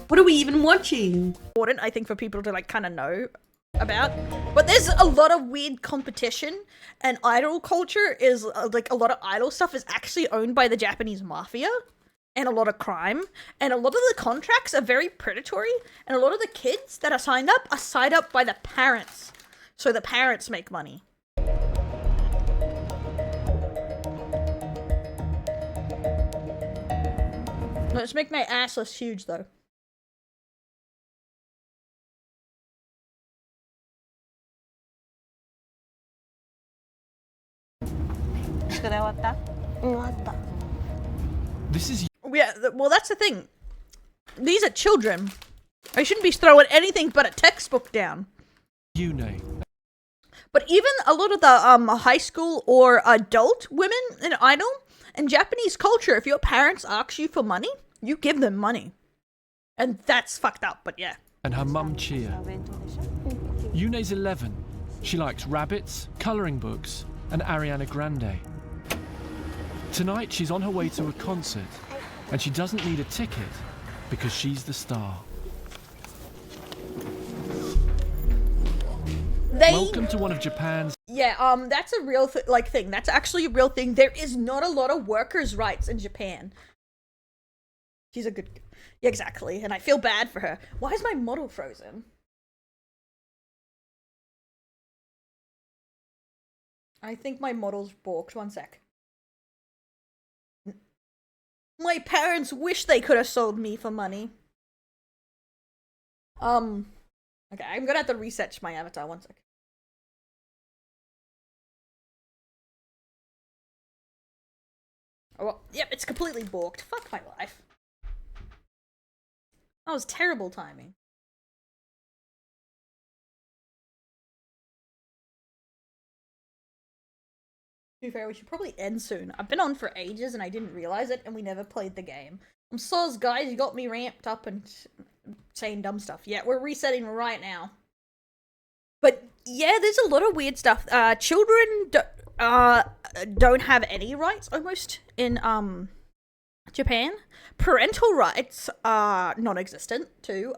What are we even watching? Important, I think, for people to like kind of know about. But there's a lot of weird competition, and idol culture is like a lot of idol stuff is actually owned by the Japanese mafia, and a lot of crime, and a lot of the contracts are very predatory, and a lot of the kids that are signed up by the parents, so the parents make money. Let's make my ass less huge though. This is Yeah, well, that's the thing. These are children. I shouldn't be throwing anything but a textbook down. Yune. But even a lot of the high school or adult women in idol, in Japanese culture, if your parents ask you for money, you give them money. And that's fucked up, but yeah. And her mum Chia. Yune's 11. She likes rabbits, colouring books, and Ariana Grande. Tonight she's on her way to a concert, and she doesn't need a ticket because she's the star. Welcome to one of Japan's... Yeah, that's a real thing. That's actually a real thing. There is not a lot of workers' rights in Japan. She's a good... Yeah, exactly. And I feel bad for her. Why is my model frozen? I think my model's balked. One sec. My parents wish they could have sold me for money. Okay, I'm gonna have to reset my avatar. One sec. Oh, well, yep, it's completely balked. Fuck my life. That was terrible timing. To be fair, we should probably end soon. I've been on for ages and I didn't realize it, and we never played the game. I'm soz, guys. You got me ramped up and saying dumb stuff. Yeah, we're resetting right now. But yeah, there's a lot of weird stuff. Children don't have any rights almost in Japan. Parental rights are non-existent too.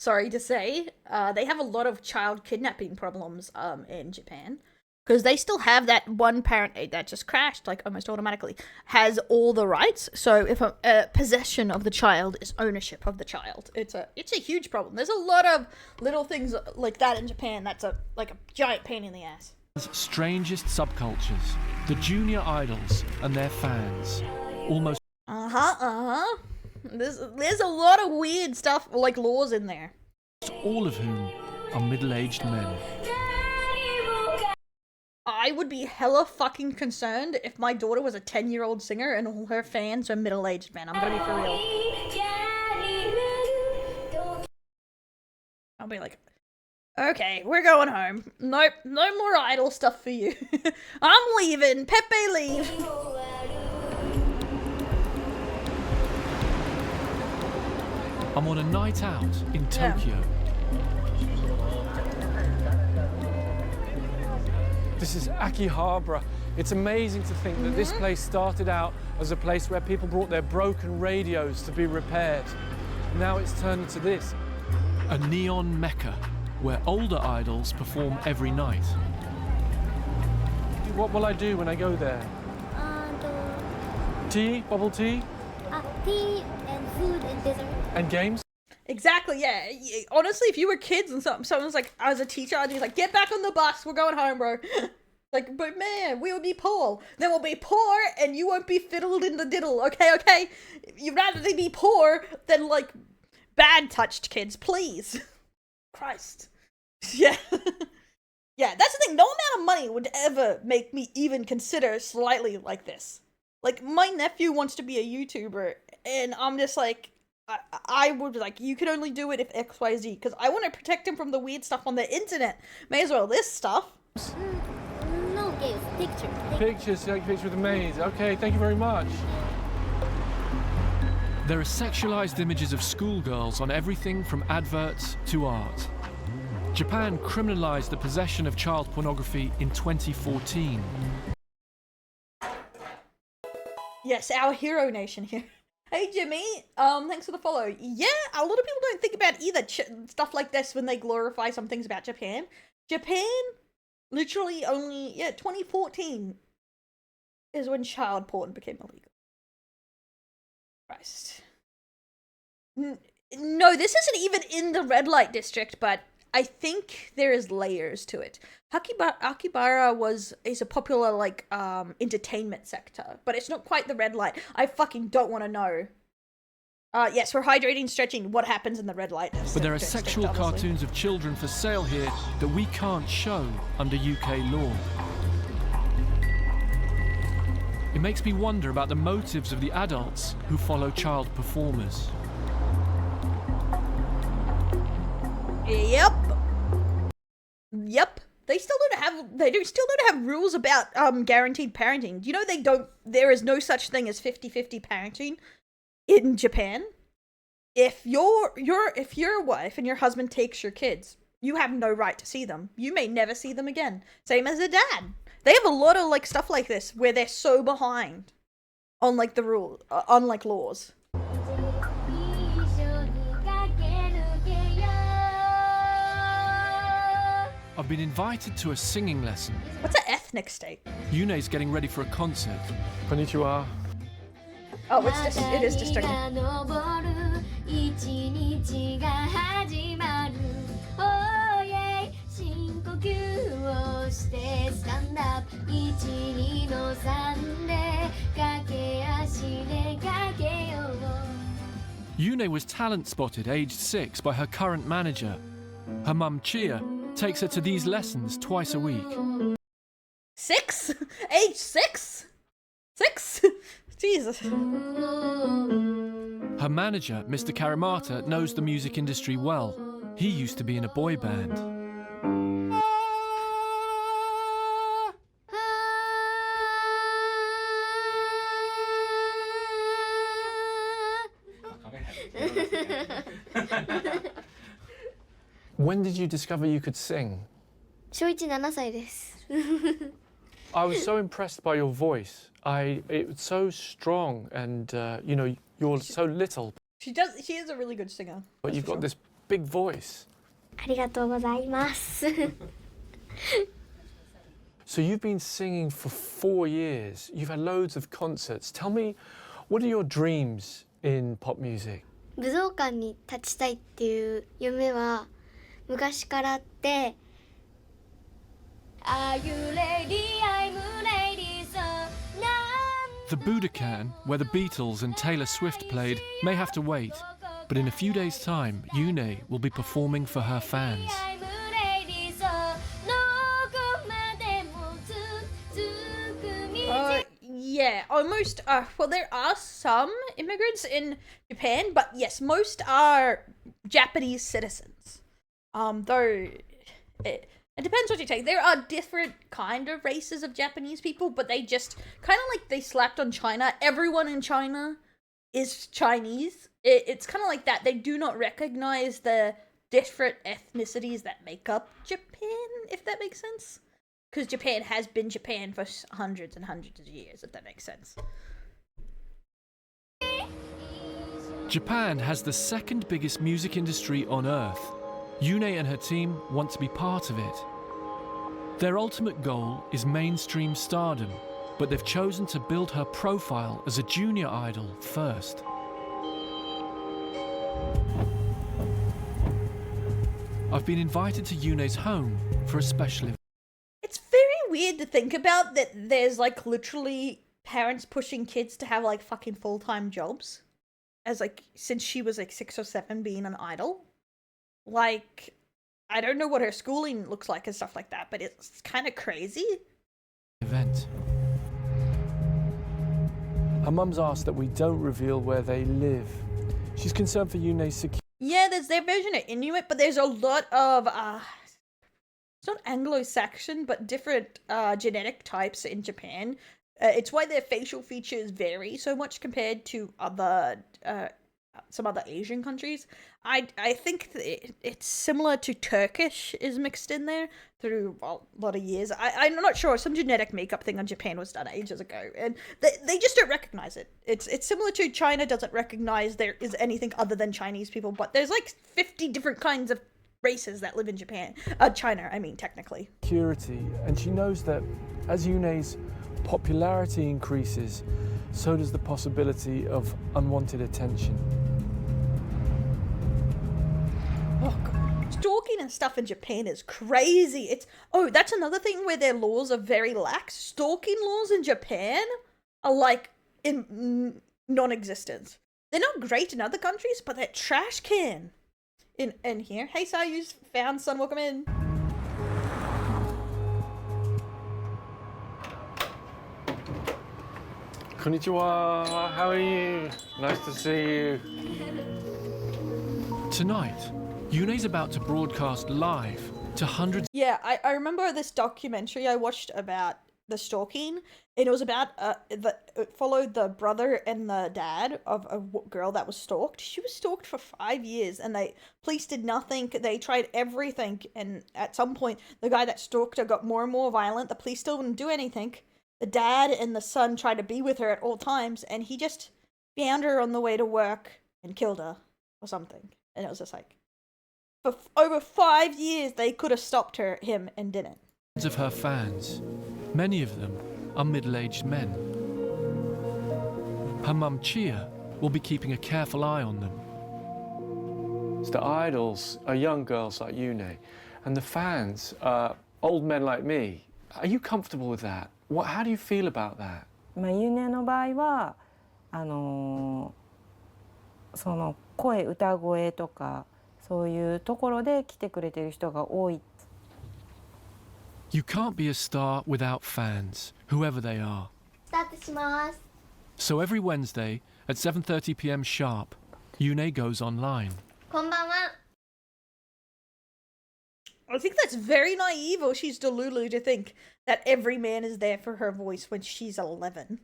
Sorry to say. They have a lot of child kidnapping problems in Japan. Because they still have that one parent that just crashed, like, almost automatically, has all the rights. So if possession of the child is ownership of the child, it's a huge problem. There's a lot of little things like that in Japan that's like a giant pain in the ass. Strangest subcultures, the junior idols and their fans. Almost There's a lot of weird stuff, like laws in there. all of whom are middle-aged men. I would be hella fucking concerned if my daughter was a 10-year-old singer and all her fans are middle-aged men. I'm gonna be for real. I'll be like, okay, we're going home. Nope, no more idol stuff for you. I'm leaving. Pepe, leave. I'm on a night out in Tokyo. This is Akihabara. It's amazing to think that this place started out as a place where people brought their broken radios to be repaired. Now it's turned into this. A neon mecca where older idols perform every night. What will I do when I go there? Tea? Bubble tea? Tea and food and dessert. And games? Exactly, yeah. Honestly, if you were kids and someone's like, I was a teacher, I'd be like, get back on the bus, we're going home, bro. Like, but man, we would be poor. Then we'll be poor and you won't be fiddled in the diddle, okay? You'd rather they be poor than, like, bad touched kids, please. Christ. Yeah. Yeah, that's the thing. No amount of money would ever make me even consider slightly like this. Like, my nephew wants to be a YouTuber, and I'm just like, I would be like, you can only do it if XYZ, because I want to protect him from the weird stuff on the internet. May as well this stuff. No games, pictures. Pictures, take a picture with the maid. Okay, thank you very much. There are sexualized images of schoolgirls on everything from adverts to art. Japan criminalized the possession of child pornography in 2014. Yes, our hero nation here. Hey Jimmy, thanks for the follow. Yeah, a lot of people don't think about either stuff like this when they glorify some things about Japan. Japan, literally only 2014 is when child porn became illegal. Christ. No, this isn't even in the red light district, but I think there is layers to it. Akihabara is a popular like entertainment sector, but it's not quite the red light. I fucking don't want to know. Yes, we're hydrating, stretching. What happens in the red light district? But there are sexual cartoons of children for sale here that we can't show under UK law. It makes me wonder about the motives of the adults who follow child performers. Yep. They still don't have rules about guaranteed parenting. You know there is no such thing as 50-50 parenting in Japan. If your wife and your husband takes your kids, you have no right to see them. You may never see them again. Same as a dad. They have a lot of like stuff like this where they're so behind on like the rule, on like laws. I've been invited to a singing lesson. What's an ethnic state? Yune's getting ready for a concert. Konnichiwa. Oh, it is just starting. Yune was talent spotted aged 6 by her current manager. Her mum Chia takes her to these lessons twice a week. 6? Age 6? 6? Jesus. Her manager, Mr. Karamata, knows the music industry well. He used to be in a boy band. When did you discover you could sing? 小1、7歳です。 I was so impressed by your voice. It was so strong, and you know, you're so little, She is a really good singer. but you've got this big voice. ありがとうございます。 So you've been singing for 4 years. You've had loads of concerts. Tell me, what are your dreams in pop music? 武道館に立ちたいっていう夢は昔からあって。Are you ready? I'm ready, so now. The Budokan, where the Beatles and Taylor Swift played, may have to wait. But in a few days' time, Yune will be performing for her fans. I'm ready, so どこまでも続く道。 Yeah, almost. Well, there are some immigrants in Japan, but yes, most are Japanese citizens. Though it depends what you take. There are different kind of races of Japanese people, but they just kind of like they slapped on China. Everyone in China is Chinese. It's kind of like that. They do not recognize the different ethnicities that make up Japan, if that makes sense. Because Japan has been Japan for hundreds and hundreds of years, if that makes sense. Japan has the second biggest music industry on Earth. Yune and her team want to be part of it. Their ultimate goal is mainstream stardom, but they've chosen to build her profile as a junior idol first. I've been invited to Yune's home for a special event. It's very weird to think about that there's like literally parents pushing kids to have like fucking full-time jobs. As like, since she was like 6 or 7 being an idol. Like, I don't know what her schooling looks like and stuff like that, but it's kind of crazy. Event. Her mum's asked that we don't reveal where they live. She's concerned for Yune's security. Yeah, there's their version of Inuit, but there's a lot of, it's not Anglo-Saxon, but different genetic types in Japan. It's why their facial features vary so much compared to other some other Asian countries. I think it's similar to Turkish is mixed in there through a lot of years. I'm not sure. Some genetic makeup thing on Japan was done ages ago, and they just don't recognize it. It's similar to China doesn't recognize there is anything other than Chinese people, but there's like 50 different kinds of races that live in Japan. China, I mean, technically. Security, and she knows that as Yune's popularity increases, so does the possibility of unwanted attention. Oh, God. Stalking and stuff in Japan is crazy. That's another thing where their laws are very lax. Stalking laws in Japan are like in non-existent. They're not great in other countries, but they're trash can in here. Hey, Sayu's found son, welcome in. Konnichiwa, how are you? Nice to see you. Tonight, Yune's about to broadcast live to hundreds. Yeah, I remember this documentary I watched about the stalking, and it was about it followed the brother and the dad of a girl that was stalked. She was stalked for 5 years, and police did nothing. They tried everything, and at some point, the guy that stalked her got more and more violent. The police still didn't do anything. The dad and the son tried to be with her at all times, and he just found her on the way to work and killed her or something. And it was just like, for over 5 years, they could have stopped him, and didn't. Of her fans. Many of them are middle-aged men. Her mum, Chia, will be keeping a careful eye on them. The idols are young girls like Yune, and the fans are old men like me. Are you comfortable with that? How do you feel about that? ユネの場合はその声歌声とかそういうところで来てくれてる人が多い。You can't be a star without fans, whoever they are. スタートします。 So every Wednesday at 7:30 p.m. sharp, Yune goes online. こんばんは。 I think that's very naive, or she's delulu to think that every man is there for her voice when she's 11.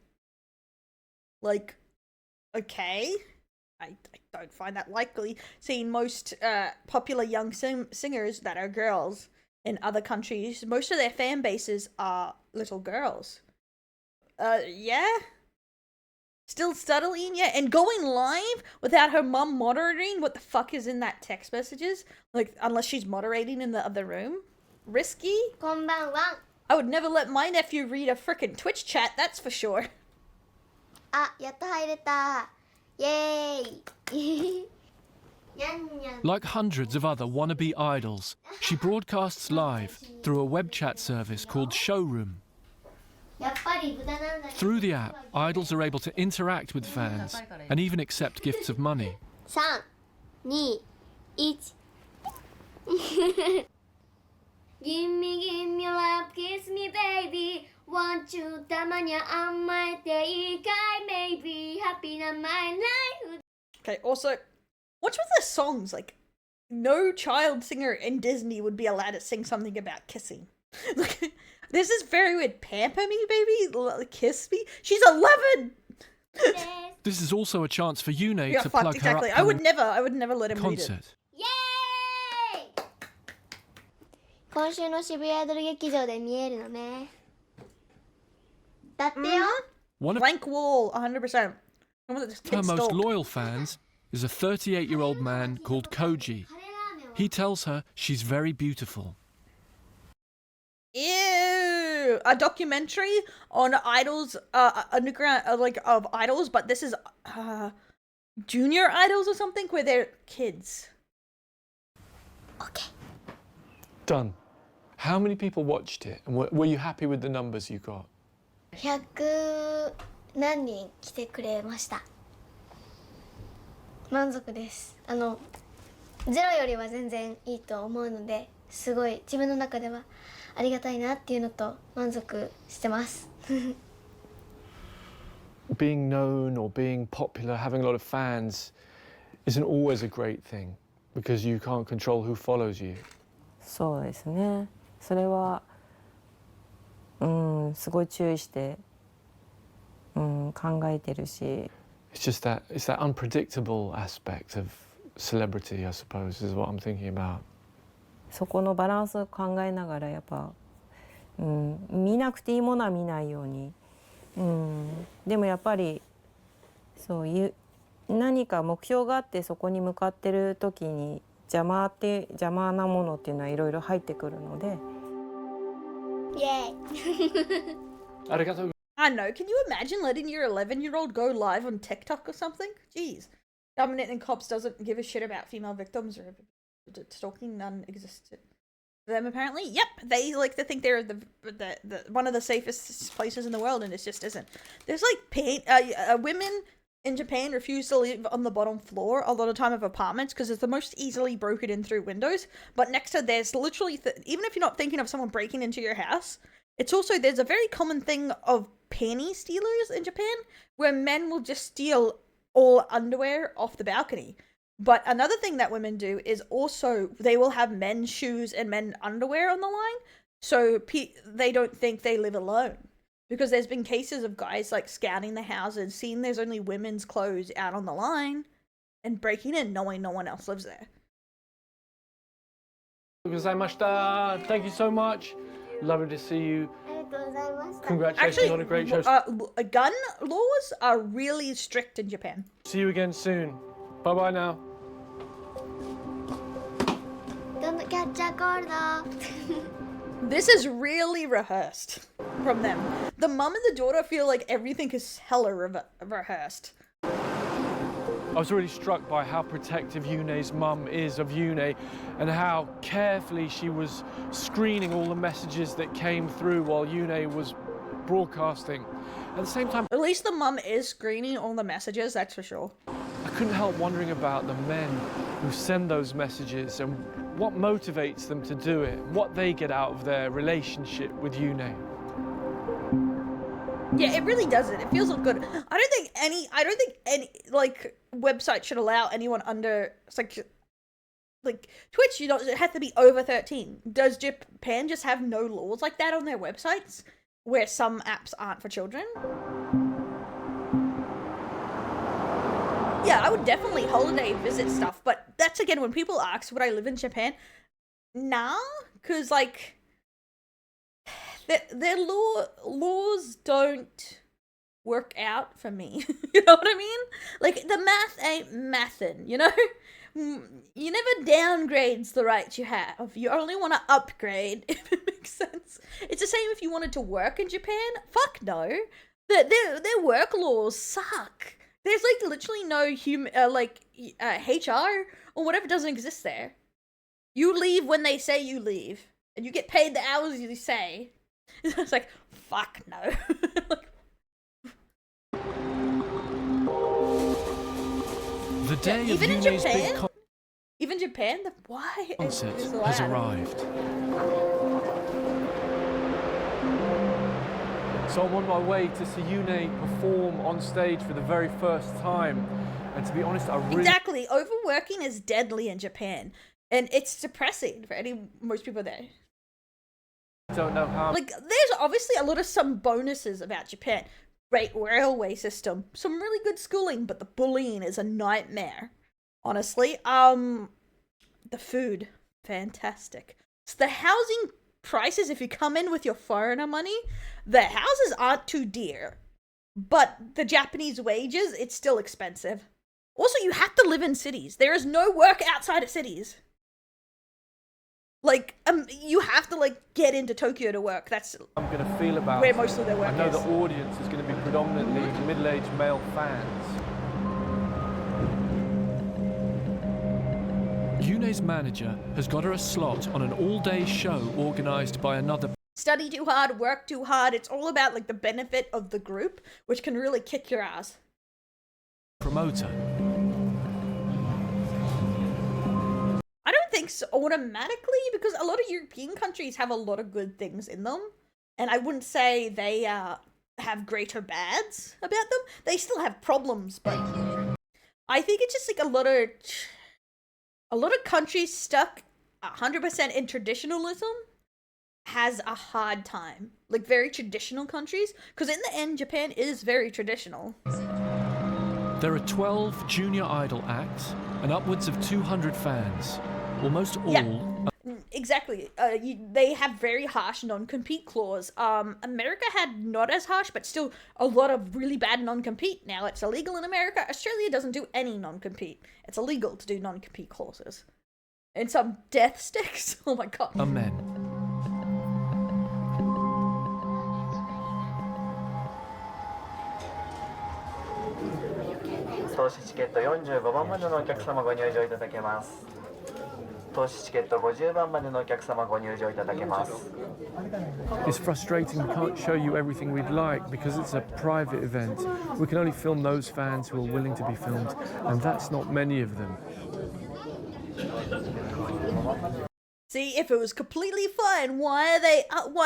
Like, okay. I don't find that likely, seeing most popular young singers that are girls in other countries, most of their fan bases are little girls. Yeah? Still studying, yeah, and going live without her mum moderating. What the fuck is in that text messages? Like, unless she's moderating in the other room? Risky? こんばんは。 I would never let my nephew read a frickin' Twitch chat, that's for sure. あ、やっと入れた。イエーイ。にゃんにゃん。 Like hundreds of other wannabe idols, she broadcasts live through a web chat service called Showroom. やっぱり豚なんだけど。 Through the app, idols are able to interact with fans and even accept gifts of money. 3、2、1。Give me love, kiss me baby. Want you たまに甘えていいかい Maybe happy な my life. Okay, also, what's with the songs? Like, no child singer in Disney would be allowed to sing something about kissing. Like, this is very weird. Pamper me, baby? Kiss me? She's 11! This is also a chance for Yune Yeah, to fucked, plug exactly. her I would upcoming never let him read it. concert. イエーイ。今週の渋谷アイドル劇場で見えるのね。だってよ。 One of Blank wall, 100%. Someone that just her gets most stalked. loyal fans is a 38-year-old man called Koji. He tells her she's very beautiful. Ew! A documentary on idols, underground, of idols, but this is, junior idols or something, where they're kids. Okay. Done. How many people watched it? And were you happy with the numbers you got? 100何人来てくれました。満足です。ゼロよりは全然いいと思うので、すごい自分の中ではありがたいなっていうのと満足してます。Being known or being popular, having a lot of fans, isn't always a great thing because you can't control who follows you. そうですね。それはすごい注意して考えてるし。it's just that it's that unpredictable aspect of celebrity, I suppose, is what I'm thinking about. そこのバランスを考えながらやっぱ、見なくていいものは見ないように、でもやっぱりそういう何か目標があってそこに向かってる時に邪魔なものっていうのはいろいろ入ってくるので。Yay. Arigato. I know, can you imagine letting your 11-year-old go live on TikTok or something? Jeez. Government and cops doesn't give a shit about female victims or stalking, none exists for them apparently. Yep, they like to think they're the one of the safest places in the world, and it just isn't. There's like women in Japan refuse to live on the bottom floor a lot of time of apartments because it's the most easily broken in through windows. But next to there's literally even if you're not thinking of someone breaking into your house, it's also there's a very common thing of panty stealers in Japan where men will just steal all underwear off the balcony. But another thing that women do is also they will have men's shoes and men's underwear on the line, so they don't think they live alone. Because there's been cases of guys like scouting the houses, seeing there's only women's clothes out on the line, and breaking in knowing no one else lives there. Thank you so much. Lovely to see you. Congratulations Actually, on a great show. Gun laws are really strict in Japan. See you again soon. Bye bye now. Don't catch a cold. This is really rehearsed from them. The mum and the daughter feel like everything is hella rehearsed. I was really struck by how protective Yune's mum is of Yune and how carefully she was screening all the messages that came through while Yune was broadcasting. At the same time, At least the mum is screening all the messages, that's for sure. I couldn't help wondering about the men who send those messages and what motivates them to do it, what they get out of their relationship with Yune. Yeah, it really doesn't. It feels good. I don't think any like website should allow anyone under like Twitch. You don't, it has to be over 13. Does Japan just have no laws like that on their websites where some apps aren't for children? Yeah, I would definitely holiday visit stuff, but that's again when people ask would I live in Japan? Nah, because like their laws don't work out for me. You know what I mean? Like the math ain't mathin', you know? You never downgrades the rights you have. You only want to upgrade, if it makes sense. It's the same if you wanted to work in Japan. Fuck no. Their work laws suck. There's like literally no HR or whatever doesn't exist there. You leave when they say you leave, and you get paid the hours you say. It's like, fuck no. The day of even in Yune's Japan, big even Japan, why concert is has allowed? arrived. So I'm on my way to see Yune perform on stage for the very first time. And to be honest, I really Exactly. Overworking is deadly in Japan, and it's depressing for most people there. don't know how. Like, there's obviously a lot of some bonuses about Japan. Great railway system, some really good schooling, but the bullying is a nightmare. Honestly, the food, fantastic. So the housing prices, if you come in with your foreigner money, the houses aren't too dear, but the Japanese wages, it's still expensive. Also, you have to live in cities. There is no work outside of cities. Like, you have to, like, get into Tokyo to work. That's I'm going to feel about where it. most of their work I know is. the audience is going to be predominantly middle-aged male fans. Yune's manager has got her a slot on an all-day show organised by another Study too hard, work too hard. It's all about, like, the benefit of the group, which can really kick your ass. promoter. I don't think so automatically, because a lot of European countries have a lot of good things in them, and I wouldn't say they have greater bads about them. They still have problems, but I think it's just like a lot of countries stuck 100% in traditionalism has a hard time. Like very traditional countries, because in the end, Japan is very traditional. There are 12 junior idol acts and upwards of 200 fans. Almost all. Yeah. Exactly. They have very harsh non-compete clause. America had not as harsh, but still a lot of really bad non-compete. Now it's illegal in America. Australia doesn't do any non-compete. It's illegal to do non-compete clauses. And some death sticks. Oh my god. Are men. 投資チケット45番までのお客様ご入場いただけます。投資チケット50番までのお客様ご入場いただけます。 It's frustrating we can't show you everything we'd like because it's a private event. We can only film those fans who are willing to be filmed, and that's not many of them. See, if it was completely fine, why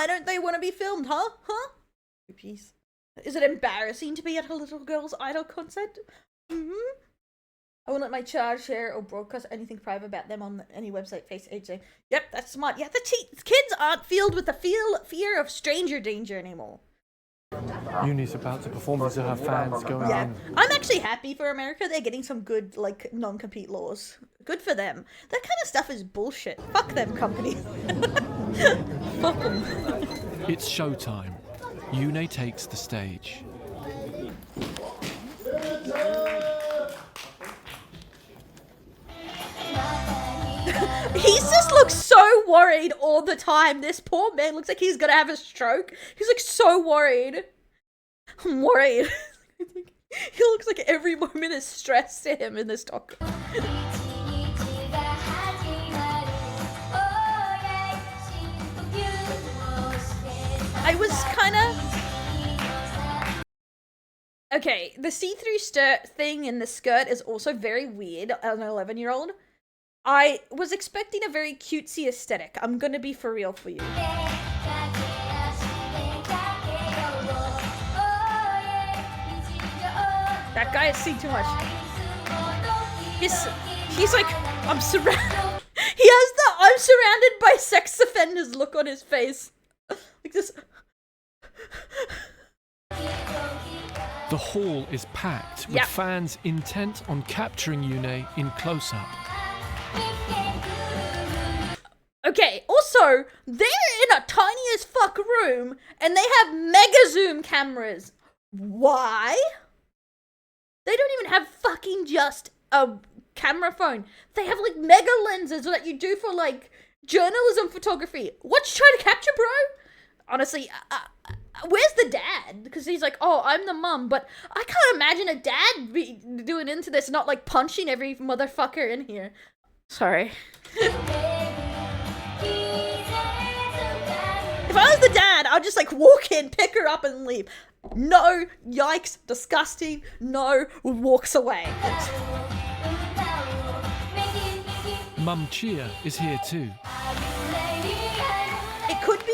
don't they want to be filmed, huh? Huh? Peace. Is it embarrassing to be at a little girl's idol concert? I won't let my child share or broadcast anything private about them on any website, face, age. Yep, that's smart. Yeah, the kids aren't filled with the fear of stranger danger anymore. Uni's about to perform to her fans going Yeah, in. I'm actually happy for America. They're getting some good, like, non-compete laws. Good for them. That kind of stuff is bullshit. Fuck them companies. Fuck them. It's showtime. Yune takes the stage. He just looks so worried all the time. This poor man looks like he's gonna have a stroke. He's like so worried. I'm worried. He looks like every moment is stress to him in this doc. I was kind of... Okay, the see-through thing in the skirt is also very weird as an 11-year-old. I was expecting a very cutesy aesthetic. I'm gonna be for real for you. That guy has seen too much. He's like, I'm surrounded. He has the I'm surrounded by sex offenders look on his face. Like this. The hall is packed with fans intent on capturing Yune in close-up. Okay, also, they're in a tiny as fuck room and they have mega zoom cameras. Why? They don't even have fucking just a camera phone. They have like mega lenses that you do for like journalism photography. What you trying to capture, bro? Honestly, where's the dad? Because he's like, oh, I'm the mum, but I can't imagine a dad be doing into this, not like punching every motherfucker in here. Sorry. If I was the dad, I'd just like walk in, pick her up and leave. No, yikes, disgusting, no, walks away. Mum Chia is here too. It could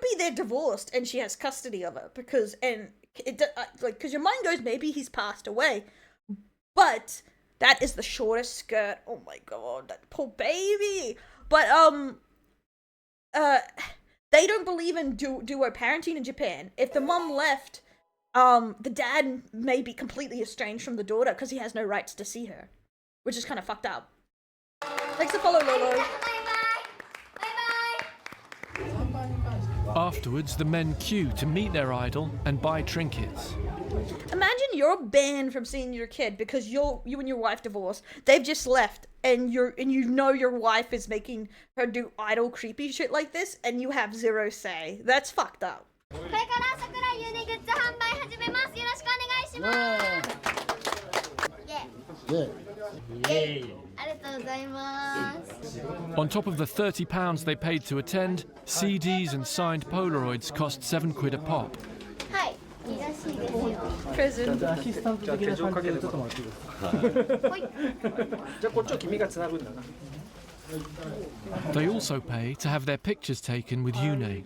be they're divorced and she has custody of her because your mind goes maybe he's passed away, but that is the shortest skirt. Oh my god, that poor baby. But they don't believe in duo parenting in Japan. If the mom left, the dad may be completely estranged from the daughter because he has no rights to see her, which is kind of fucked up. Thanks for follow, Lolo. Afterwards, the men queue to meet their idol and buy trinkets. Imagine you're banned from seeing your kid because you and your wife divorced. They've just left, and you know your wife is making her do idol creepy shit like this, and you have zero say. That's fucked up. On top of the £30 they paid to attend, CDs and signed Polaroids cost £7 a pop. Prison. They also pay to have their pictures taken with Yune.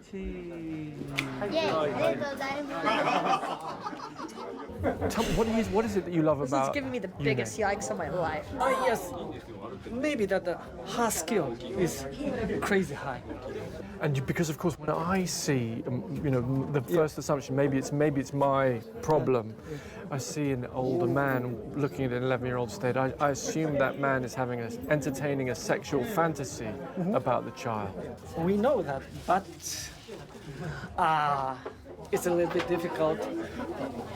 Tell me, what is it that you love This about is giving me the Yune? biggest yikes of my life. Yes, maybe that her skill is crazy high. And because of course when I see, the first assumption, maybe it's my problem. I see an older man looking at an 11-year-old state. I assume that man is entertaining a sexual fantasy about the child. We know that, but it's a little bit difficult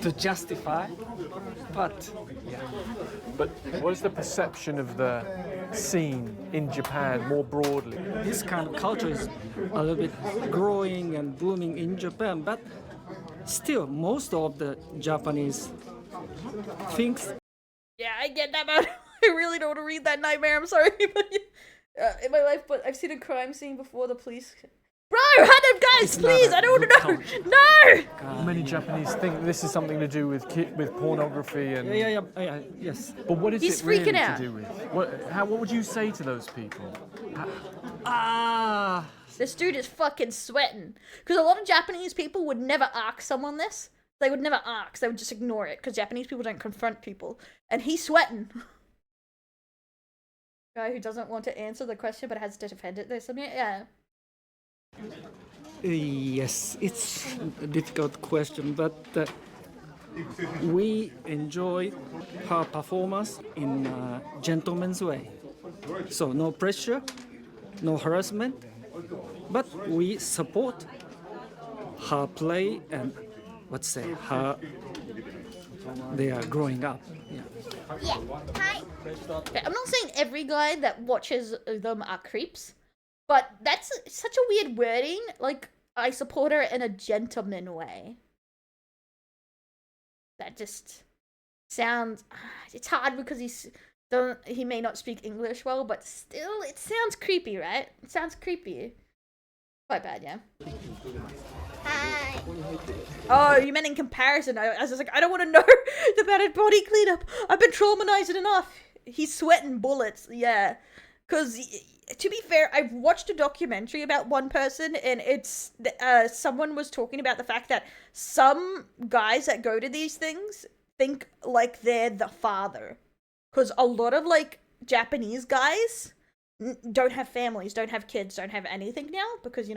to justify. But yeah. But what is the perception of the scene in Japan more broadly? This kind of culture is a little bit growing and booming in Japan, but still, most of the Japanese thinks. Yeah, I get that, but I really don't want to read that nightmare. I'm sorry, but in my life, but I've seen a crime scene before the police. Bro, guys, please! I don't want to know. No. Many Japanese think this is something to do with pornography and. Yeah, yes. But what is He's it really freaking out. to do with? What would you say to those people? This dude is fucking sweating. Because a lot of Japanese people would never ask someone this. They would never ask. They would just ignore it. Because Japanese people don't confront people. And he's sweating. Guy who doesn't want to answer the question but has to defend it. There's something. Yeah. Yes, it's a difficult question, but we enjoy her performance in a gentleman's way. So no pressure, no harassment, but we support her play and they are growing up. Yeah. Okay, I'm not saying every guy that watches them are creeps. But that's such a weird wording. Like, I support her in a gentleman way. That just sounds. It's hard because he may not speak English well, but still, it sounds creepy, right? It sounds creepy. Quite bad, yeah. Hi. Oh, you meant in comparison. I was just like, I don't want to know about his body cleanup. I've been traumatized enough. He's sweating bullets, yeah. Because, to be fair, I've watched a documentary about one person, and it's someone was talking about the fact that some guys that go to these things think like they're the father. Because a lot of, like, Japanese guys don't have families, don't have kids, don't have anything now, because,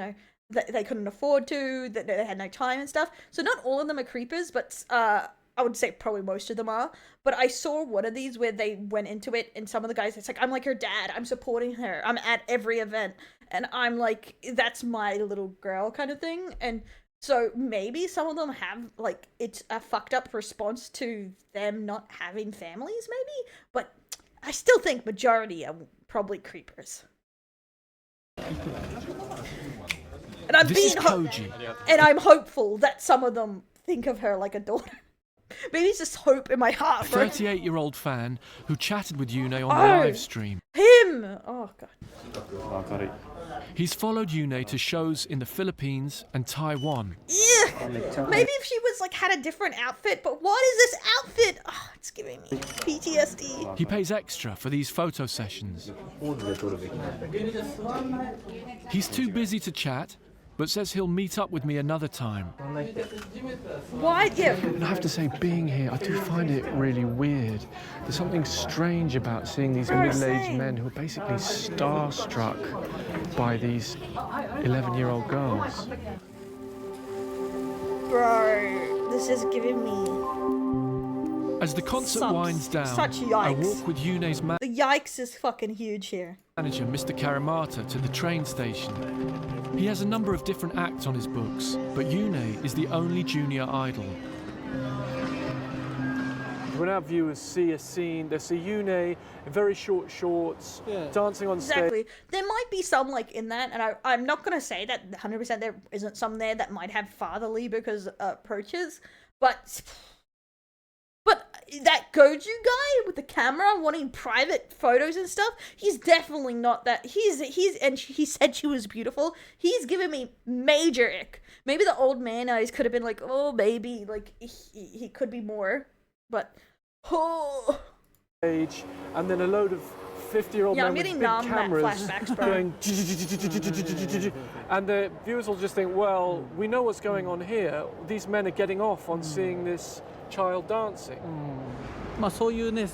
they couldn't afford to, that they had no time and stuff. So not all of them are creepers, but I would say probably most of them are. But I saw one of these where they went into it, and some of the guys, it's like, I'm like her dad, I'm supporting her, I'm at every event, and I'm like, that's my little girl kind of thing. And so maybe some of them have, like, it's a fucked up response to them not having families, maybe? But I still think majority are probably creepers. And I'm This is being Koji. and I'm hopeful that some of them think of her like a daughter. Maybe it's just hope in my heart. 38-year-old fan who chatted with Yune on the live stream. Him! Oh, God. He's followed Yune to shows in the Philippines and Taiwan. Ugh. Maybe if she was, like, had a different outfit, but what is this outfit? Oh, it's giving me PTSD. He pays extra for these photo sessions. He's too busy to chat, but says he'll meet up with me another time. Why? Yeah. And I have to say, being here, I do find it really weird. There's something strange about seeing these middle-aged men who are basically starstruck by these 11-year-old girls. Bro, this is giving me... As the concert winds down, such I yikes. walk with Yune's The yikes is fucking huge here. manager, Mr. Karamata, to the train station. He has a number of different acts on his books, but Yune is the only junior idol. When our viewers see a scene, they see Yune in very short shorts, dancing on stage. Exactly. There might be some, like, in that, and I'm not going to say that 100% there isn't some there that might have fatherly because approaches, but that Goju guy with the camera wanting private photos and stuff, he's definitely not that. And he said she was beautiful. He's giving me major ick. Maybe the old man eyes could have been like, oh, maybe, like, he could be more, but, oh. And then a load of 50-year-old men with big cameras going, and the viewers will just think, well, we know what's going on here. These men are getting off on seeing this child dancing. まあそういうね、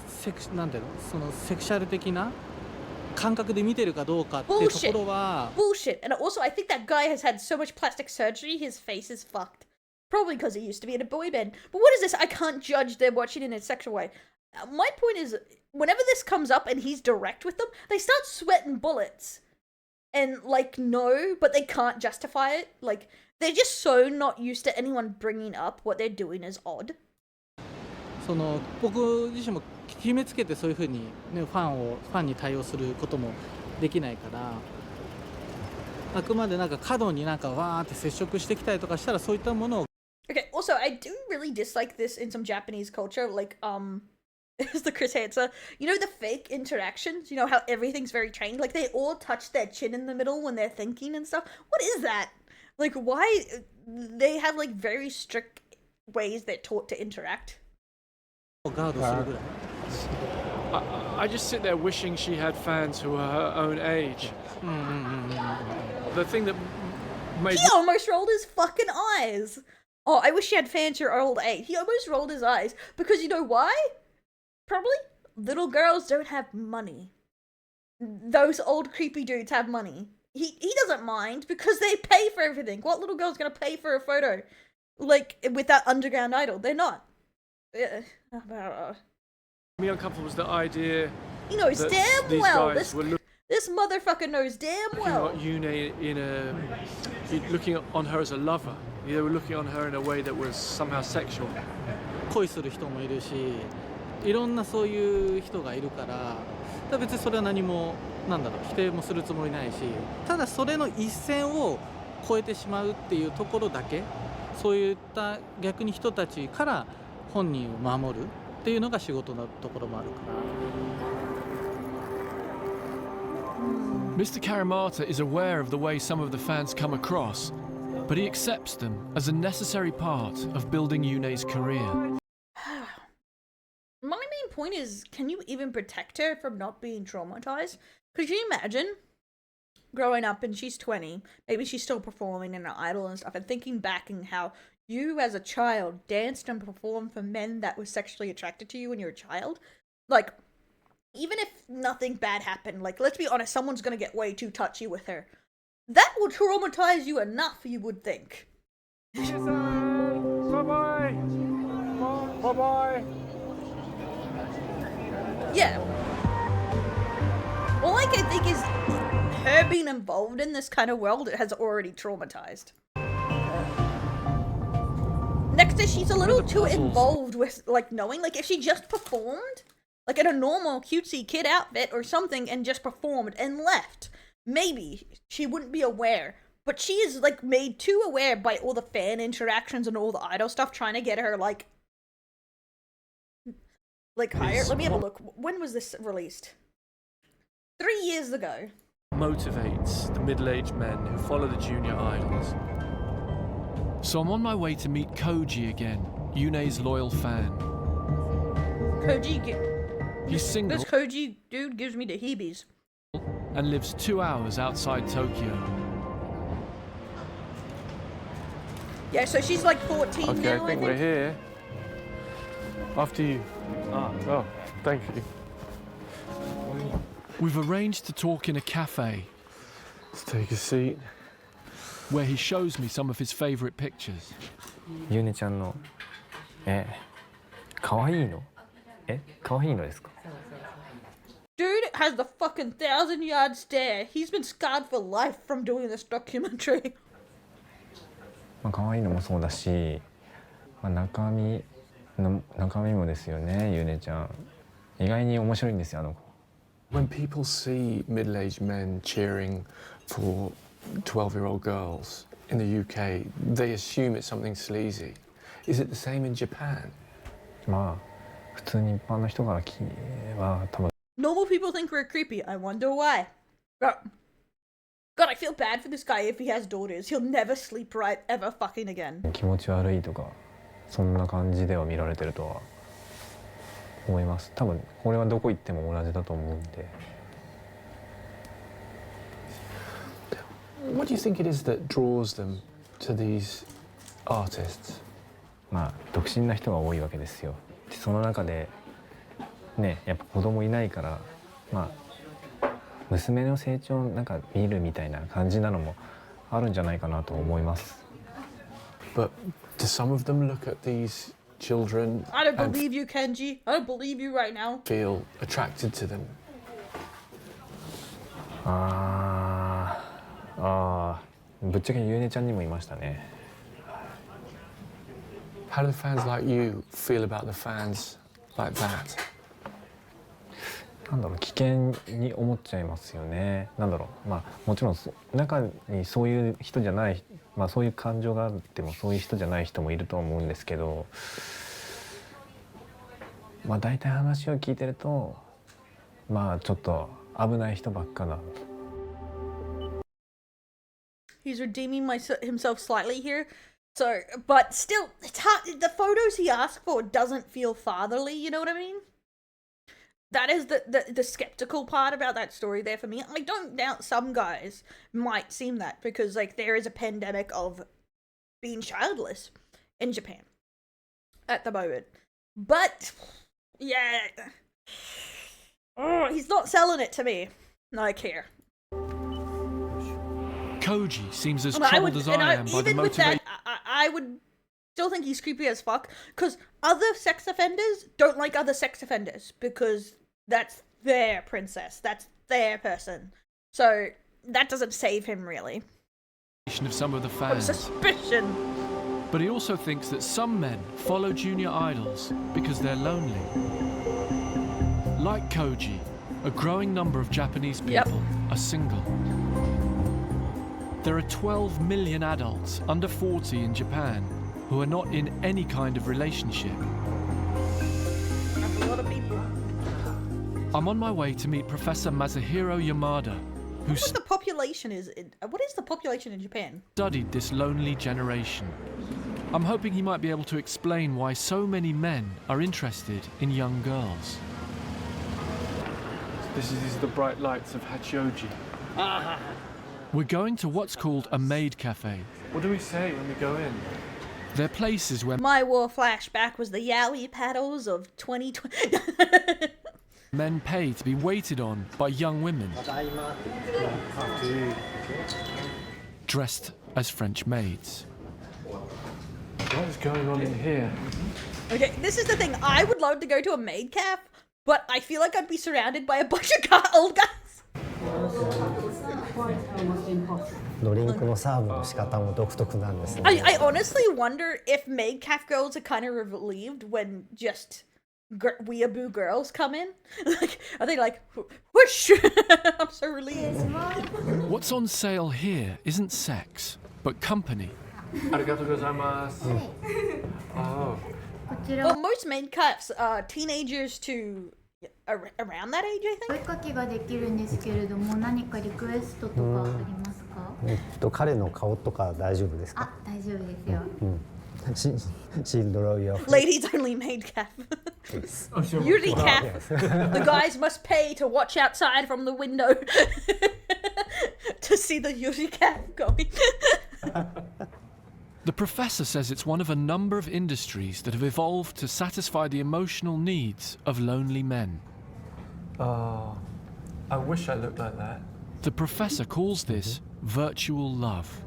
なんていうの、そのセクシャル的な感覚で見てるかどうかっていうところは。Bullshit. And also, I think that guy has had so much plastic surgery, his face is fucked. Probably because he used to be in a boy band. But what is this? I can't judge them watching in a sexual way. My point is, whenever this comes up and he's direct with them, they start sweating bullets. And, like, no, but they can't justify it. Like, they're just so not used to anyone bringing up what they're doing as odd. その僕自身も決めつけてそういうふうに、ね、ファンに対応することもできないから、あくまでなんか過度になんかわーって接触してきたりとかしたらそういったものを。Okay, also, I do really dislike this in some Japanese culture, like, is the Chris Hanser, you know the fake interactions? You know how everything's very trained? Like, they all touch their chin in the middle when they're thinking and stuff. What is that? Like, why? They have, like, very strict ways they're taught to interact. I just sit there wishing she had fans who are her own age. The thing that made He almost rolled his fucking eyes. Oh, I wish she had fans your old age. He almost rolled his eyes because you know why? Probably little girls don't have money. Those old creepy dudes have money. He doesn't mind because they pay for everything. What little girl's gonna pay for a photo? Like with that underground idol? They're not. me uncomfortable was the idea. He knows that damn these well. guys were This motherfucker knows damn well. looking at Yune looking on her as a lover. They were looking on her in a way that was somehow sexual. 恋する人もいるし、いろんなそういう人がいるから、別にそれは何もなんだろう否定もするつもりないし、ただそれの一線を越えてしまうっていうところだけ、そういった逆に人たちから本人を守るっていうのが仕事のところもあるから。Mr. Karamata is aware of the way some of the fans come across, but he accepts them as a necessary part of building Yune's career. My main point is, can you even protect her from not being traumatized? Could you imagine growing up and she's 20, maybe she's still performing in an idol and stuff, and thinking back and how you as a child danced and performed for men that were sexually attracted to you when you were a child? Like, even if nothing bad happened, like, let's be honest, someone's gonna get way too touchy with her. That will traumatize you enough, you would think. Bye-bye! Bye-bye! Yeah. Well, like, I think is her being involved in this kind of world has already traumatized. Next is she's a little too involved with, like, knowing, like, if she just performed, like, in a normal cutesy kid outfit or something and just performed and left, maybe she wouldn't be aware. But she is, like, made too aware by all the fan interactions and all the idol stuff trying to get her, like higher. Let me have a look. When was this released? 3 years ago. Motivates the middle-aged men who follow the junior idols. So I'm on my way to meet Koji again, Yune's loyal fan. He's single. This Koji dude gives me the heebies. And lives 2 hours outside Tokyo. Yeah, so she's like 14 Okay, now, I think we're here. After you. Oh, thank you. We've arranged to talk in a cafe. Let's take a seat. Where he shows me some of his favourite pictures. ゆねちゃんの可愛いの可愛いのですか Dude has the fucking 1,000-yard stare. He's been scarred for life from doing this documentary. 可愛いのもそうだし、中身もですよね、ゆねちゃん。意外に面白いんですよ、あの子。When people see middle-aged men cheering for 12-year-old girls in the UK, they assume it's something sleazy. Is it the same in Japan? 普通に一般の人からは多分。Normal people think we're creepy. I wonder why. God, I feel bad for this guy if he has daughters. He'll never sleep right ever fucking again. 気持ち悪いとか、そんな感じでは見られてるとは思います。多分これはどこ行っても同じだと思うんで。What do you think it is that draws them to these artists? 独身な人が多いわけですよ。その中でね、やっぱ子供いないから、まあ娘の成長をなんか見るみたいな感じなのもあるんじゃないかなと思います。But do some of them look at these children I don't and believe you, Kenji. I don't believe you right now. feel attracted to them? ぶっちゃけゆうねちゃんにもいましたね。How do the fans like you feel about the fans like that? なんだろう、危険に思っちゃいますよね。なんだろう、まあもちろん中にそういう人じゃない、まあそういう感情があってもそういう人じゃない人もいると思うんですけど、まあ大体話を聞いてると、まあちょっと危ない人ばっかだ。He's redeeming himself slightly here. So, but still, it's hard. The photos he asked for doesn't feel fatherly, you know what I mean? That is the skeptical part about that story there for me. I don't doubt some guys might seem that because, like, there is a pandemic of being childless in Japan at the moment. But, yeah. Oh, he's not selling it to me. Like, here. Koji seems as troubled as I am by the even with motivation. that, I would still think he's creepy as fuck because other sex offenders don't like other sex offenders because that's their princess, that's their person. So that doesn't save him really. Of some of the From fans. suspicion. But he also thinks that some men follow junior idols because they're lonely. Like Koji, a growing number of Japanese people are single. There are 12 million adults under 40 in Japan who are not in any kind of relationship. That's a lot of people. I'm on my way to meet Professor Masahiro Yamada, who What the population is in, what is the population in Japan? studied this lonely generation. I'm hoping he might be able to explain why so many men are interested in young girls. These are the bright lights of Hachioji. We're going to what's called a maid cafe. What do we say when we go in? They're places where My war flashback was the yaoi paddles of 2020. men pay to be waited on by young women dressed as French maids. What is going on in here? Okay, this is the thing. I would love to go to a maid caf, but I feel like I'd be surrounded by a bunch of old guys. ドリンクのサーブの仕方も独特なんですね。 I honestly wonder if maid caf girls are kind of relieved when just weeaboo girls come in. Like, are they like, whoosh? I'm so relieved. What's on sale here isn't sex, but company. Arigatou gozaimasu. Oh. Well, most maid cafs are teenagers to around that age, I お think. 絵かきができるんですけれども、何かリクエストとかありますか？彼の顔とか大丈夫ですか？あ、大丈夫ですよ。She'll draw your Ladies only maid caf. Yuri caf. The guys must pay to watch outside from the window to see the Yuri caf going. The professor says it's one of a number of industries that have evolved to satisfy the emotional needs of lonely men. Oh, I wish I looked like that. The professor calls this virtual love.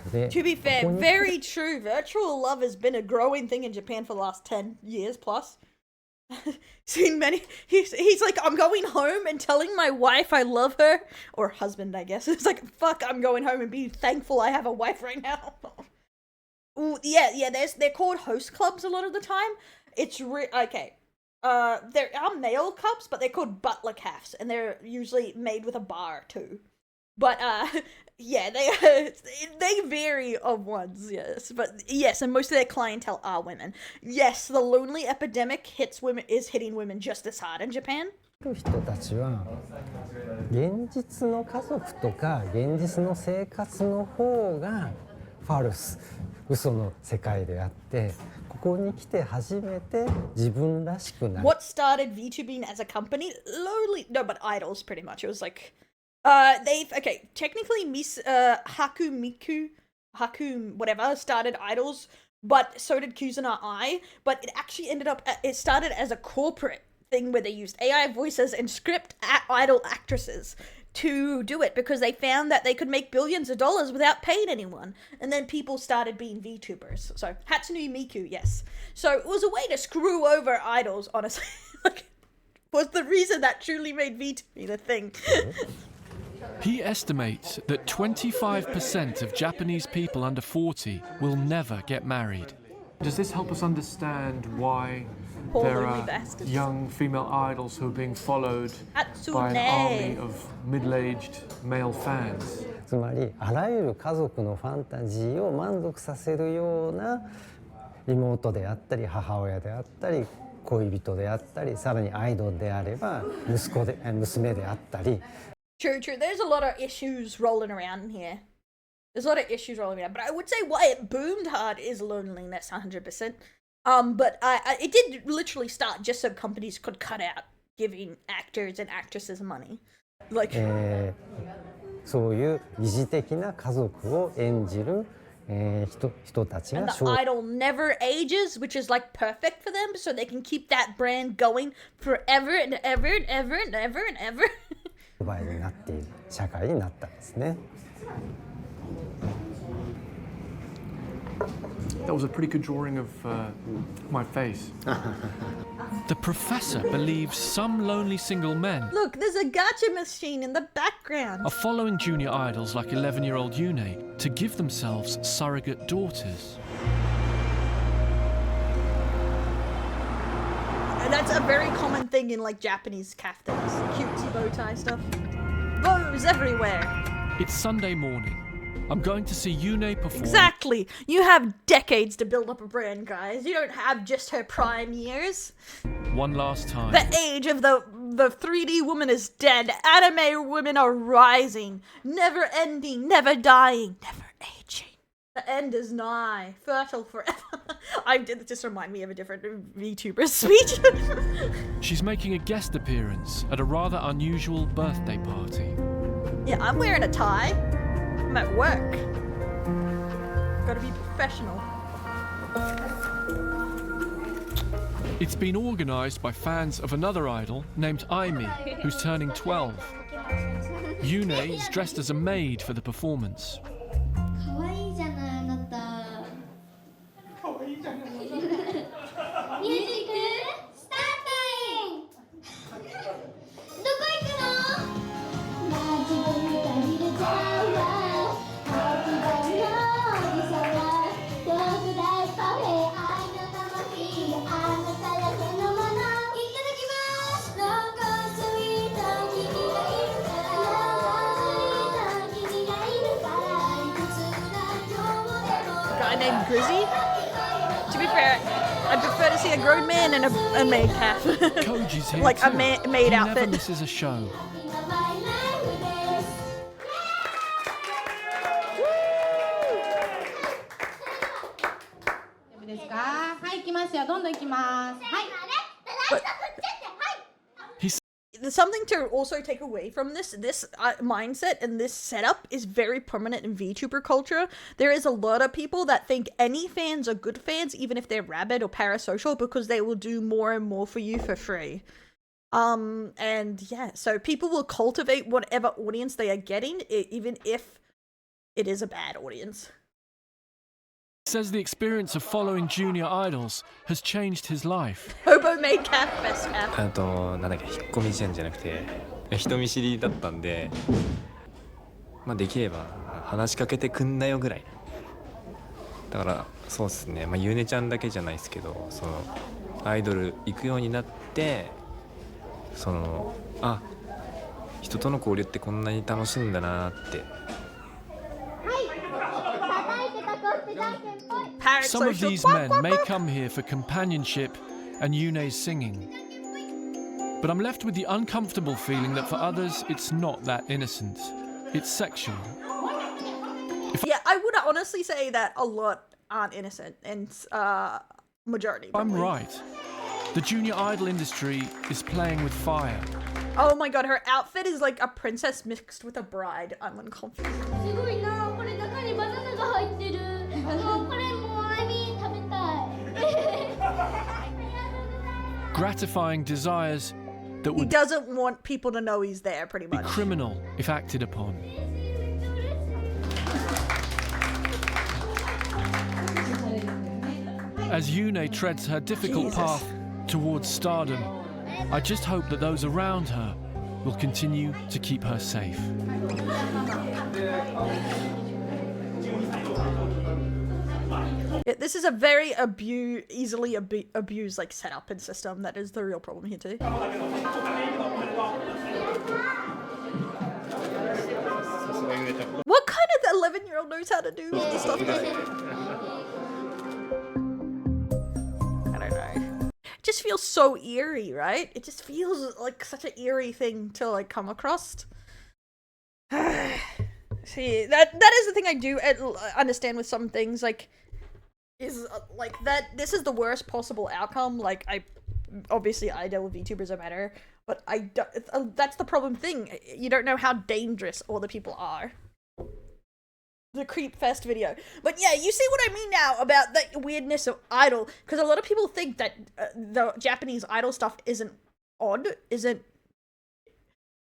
To be fair, very true. Virtual love has been a growing thing in Japan for the last 10 years plus. Seen many. He's like, I'm going home and telling my wife I love her, or husband, I guess. It's like, fuck, I'm going home and being thankful I have a wife right now. Ooh, yeah. They're called host clubs a lot of the time. It's okay. There are male clubs, but they're called butler cafes, and they're usually made with a bar too. But yeah, they vary of ones, yes. But yes, and most of their clientele are women. Yes, the lonely epidemic is hitting women just as hard in Japan. 人たちは現実の家族とか現実の生活の方がファルス、嘘の世界であって、ここに来て初めて自分らしくなる。 What started VTubing as a company? But idols pretty much. It was like technically Haku whatever started idols but so did Kuzuna Eye. But it actually ended up, it started as a corporate thing where they used AI voices and script idol actresses to do it because they found that they could make billions of dollars without paying anyone. And then people started being VTubers. So Hatsune Miku, yes. So it was a way to screw over idols, honestly. Like, was the reason that truly made VTuber the thing. He estimates that 25% of Japanese people under 40 will never get married. Does this help us understand why Poor there lonely are bastards. young female idols who are being followed by an army of middle-aged male fans? つまりあらゆる家族のファンタジーを満足させるような妹であったり母親であったり恋人であったりさらにアイドルであれば娘であったり True. There's a lot of issues rolling around in here. There's a lot of issues rolling around. But I would say why it boomed hard is loneliness, 100%. But it did literally start just so companies could cut out giving actors and actresses money. Like, そういう疑似的な家族を演じる、人たち and が the idol never ages, which is like perfect for them, so they can keep that brand going forever and ever and ever and ever and ever. 商売になっている社会になったんですね。That was a pretty good drawing of my face. The professor believes some lonely single men Look, there's a gacha machine in the background. are following junior idols like 11-year-old Yune to give themselves surrogate daughters. And that's a very common thing in like Japanese kaftans, cutesy bow tie stuff. Bows everywhere. It's Sunday morning. I'm going to see Yune perform. Exactly. You have decades to build up a brand, guys. You don't have just her prime years. One last time. The age of the 3D woman is dead. Anime women are rising. Never ending, never dying, never aging. The end is nigh. Fertile forever. I did just remind me of a different VTuber speech. She's making a guest appearance at a rather unusual birthday party. Yeah, I'm wearing a tie. I'm at work. Gotta be professional. It's been organised by fans of another idol named Aimi, who's turning 12. Yune is dressed as a maid for the performance. 可愛いじゃないあなた。ミュージックスタート。どこ行くの？マジで見たりでちゃうわ。秋葉のおじさま。どくらいパフェ愛の魂あなただけのもの。いただきます。ロングスイート君がいるから。ロングスイート君がいるから。いくつぐらい今日もでも。 A guy named Grizzy. To be fair, I prefer to see a grown man in a maid calf. Koji's here Like a too. maid he outfit. never misses a show. ですか？はい行きますよ。どんどん行きます。はい。 There's something to also take away from this mindset and this setup is very prominent in VTuber culture. There is a lot of people that think any fans are good fans, even if they're rabid or parasocial, because they will do more and more for you for free. And yeah, so people will cultivate whatever audience they are getting, even if it is a bad audience. Says the experience of following junior idols has changed his life. Hobo maid calf, best calf. なんだっけ、引っ込み思案じゃなくて人見知りだったんで、まあできれば話しかけてくんなよぐらい。だからそうですね、まあゆうねちゃんだけじゃないですけど、そのアイドル行くようになって、その人との交流ってこんなに楽しいんだなって。 Some of these men may come here for companionship and Yune's singing. But I'm left with the uncomfortable feeling that for others it's not that innocent. It's sexual. Yeah, I would honestly say that a lot aren't innocent, and majority. I'm probably. right. The junior idol industry is playing with fire. Oh my god, her outfit is like a princess mixed with a bride. I'm uncomfortable. すごいな、これ中にバナナが入ってる。もうこれもうI mean食べ gratifying desires that He would doesn't want people to know he's there, pretty be much. criminal if acted upon. As Yune treads her difficult Jesus. path towards stardom, I just hope that those around her will continue to keep her safe. Yeah, this is a very easily abused like setup and system. That is the real problem here too. What kind of 11-year-old knows how to do this stuff though? I don't know. It just feels so eerie, right? It just feels like such an eerie thing to like come across. See, that is the thing I do understand with some things, like, is like that this is the worst possible outcome. Like, obviously I deal with VTubers are better, but I don't, that's the problem thing. You don't know how dangerous all the people are. The Creep Fest video. But yeah, you see what I mean now about the weirdness of idol, because a lot of people think that the Japanese idol stuff isn't odd, isn't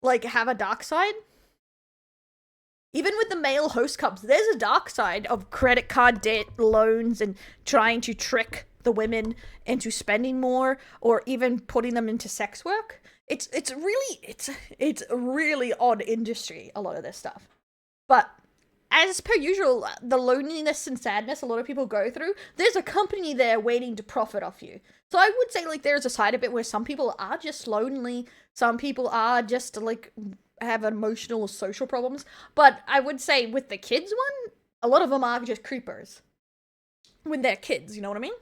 like have a dark side. Even with the male host cups, there's a dark side of credit card debt, loans, and trying to trick the women into spending more, or even putting them into sex work. It's a really odd industry, a lot of this stuff. But as per usual, the loneliness and sadness a lot of people go through, there's a company there waiting to profit off you. So I would say, like, there's a side of it where some people are just lonely, some people are just like have emotional or social problems. But I would say with the kids one, a lot of them are just creepers when they're kids, you know what I mean?